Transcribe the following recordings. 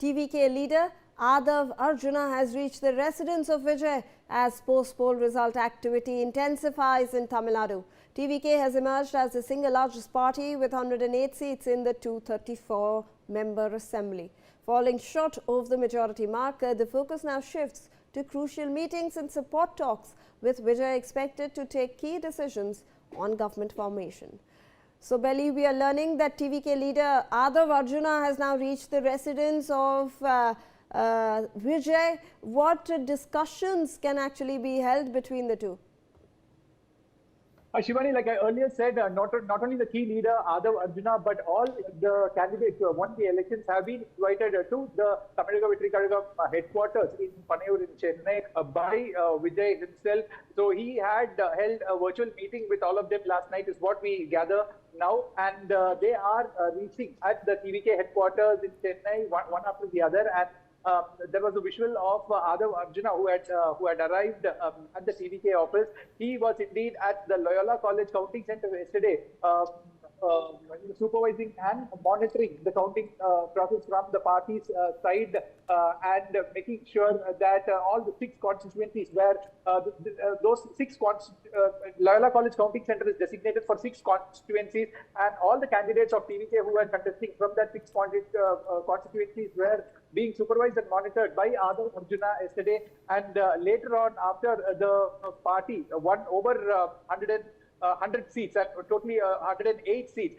TVK leader Adhav Arjuna has reached the residence of Vijay as post-poll result activity intensifies in Tamil Nadu. TVK has emerged as the single largest party with 108 seats in the 234-member assembly. Falling short of the majority mark, the focus now shifts to crucial meetings and support talks, with Vijay expected to take key decisions on government formation. So, Belly, we are learning that TVK leader Adhav Arjuna has now reached the residence of Vijay. What discussions can actually be held between the two? Shivani, like I earlier said, not only the key leader Adhav Arjuna, but all the candidates who have won the elections have been invited to the Tamil Nadu headquarters in Panayur in Chennai by Vijay himself. So he had held a virtual meeting with all of them last night, is what we gather now, and they are reaching at the TVK headquarters in Chennai, one after the other. And there was a visual of Adhav Arjuna who had arrived at the TVK office. He was indeed at the Loyola College Counting Center yesterday, supervising and monitoring the counting process from the party's side and making sure that all the 6 constituencies where those 6 Loyola College Counting Center is designated for 6 constituencies, and all the candidates of TVK who were contesting from that 6 constituencies were being supervised and monitored by Adhav Arjuna yesterday. And later on, after the party won over 100 seats and totally 108 seats,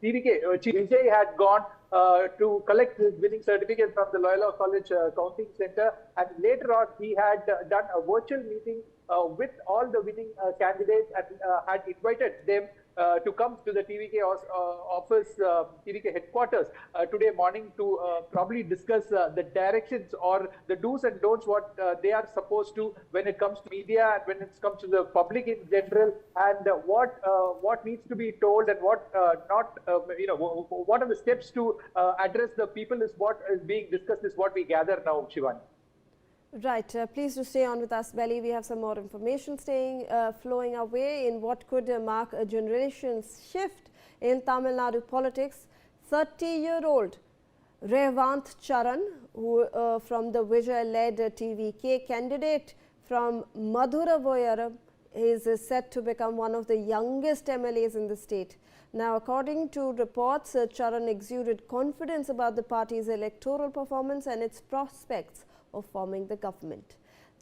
TVK Chief Vijay had gone to collect his winning certificate from the Loyola College Counting Center, and later on he had done a virtual meeting with all the winning candidates and had invited them to come to the TVK office, TVK headquarters today morning to probably discuss the directions or the do's and don'ts, what they are supposed to when it comes to media and when it comes to the public in general, and what needs to be told and what not, what are the steps to address the people is what is being discussed, is what we gather now, Shivani. Right. Please do stay on with us, Belly. We have some more information flowing our way in what could mark a generation's shift in Tamil Nadu politics. 30-year-old Rakshant Charan, who from the Vijay-led TVK candidate from Madurai, is set to become one of the youngest MLAs in the state. Now, according to reports, Charan exuded confidence about the party's electoral performance and its prospects of forming the government.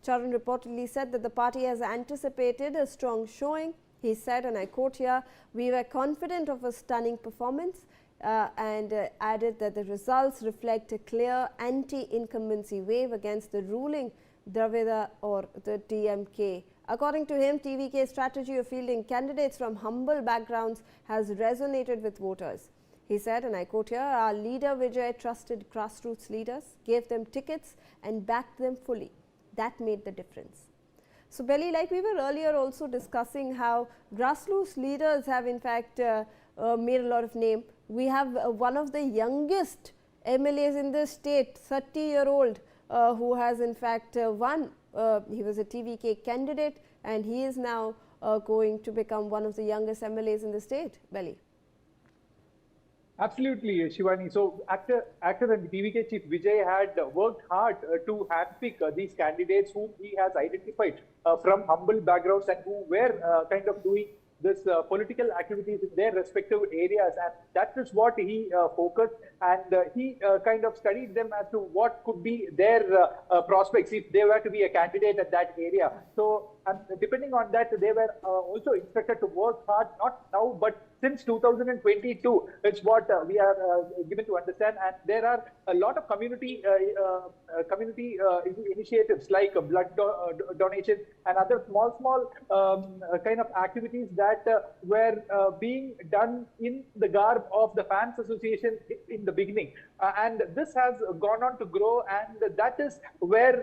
Charan reportedly said that the party has anticipated a strong showing. He said, and I quote here, "We were confident of a stunning performance," and added that the results reflect a clear anti-incumbency wave against the ruling Dravida or the DMK. According to him, TVK's strategy of fielding candidates from humble backgrounds has resonated with voters. He said, and I quote here, "Our leader Vijay trusted grassroots leaders, gave them tickets and backed them fully. That made the difference." So, Belly, like we were earlier also discussing how grassroots leaders have in fact made a lot of name. We have one of the youngest MLAs in the state, 30-year-old, who has in fact won. He was a TVK candidate and he is now going to become one of the youngest MLAs in the state, Belly. Absolutely, Shivani. So, actor and TVK Chief Vijay had worked hard to handpick these candidates whom he has identified from humble backgrounds and who were kind of doing this political activities in their respective areas, and that is what he focused, and he kind of studied them as to what could be their prospects if they were to be a candidate at that area. So, and depending on that, they were also instructed to work hard, not now, but since 2022, it's what we are given to understand. And there are a lot of community initiatives like blood donation and other small kind of activities that were being done in the garb of the fans association in the beginning. And this has gone on to grow, and that is where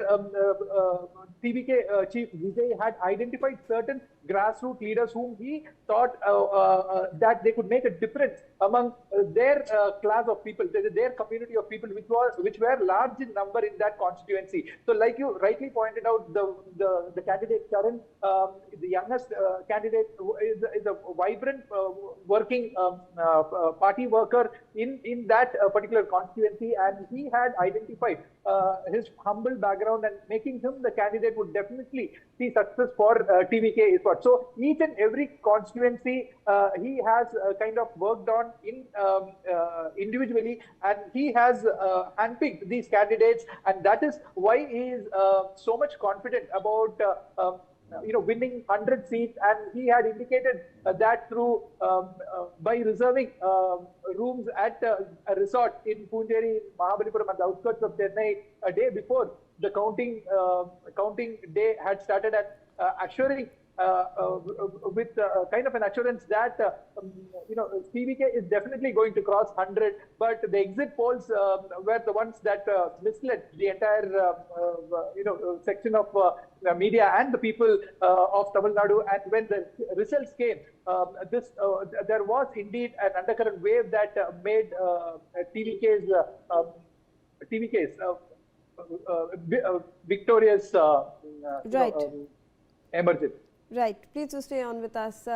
TVK Chief Vijay had identified certain grassroots leaders whom he thought that they could make a difference among their class of people, their community of people, which were large in number in that constituency. So, like you rightly pointed out, the candidate Charan, the youngest candidate, is a vibrant working party worker in that particular constituency, and he had identified his humble background, and making him the candidate would definitely see success for TVK is what. So each and every constituency he has kind of worked on in individually, and he has handpicked these candidates, and that is why he is so much confident about winning 100 seats. And he had indicated that through by reserving rooms at a resort in Punjeri, Mahabalipuram, at the outskirts of Chennai, a day before the counting day had started, and assuring with kind of an assurance that TVK is definitely going to cross 100. But the exit polls were the ones that misled the entire section of media and the people of Tamil Nadu. And when the results came, there was indeed an undercurrent wave that made TVK's victorious right. emergence. Right. Please do stay on with us.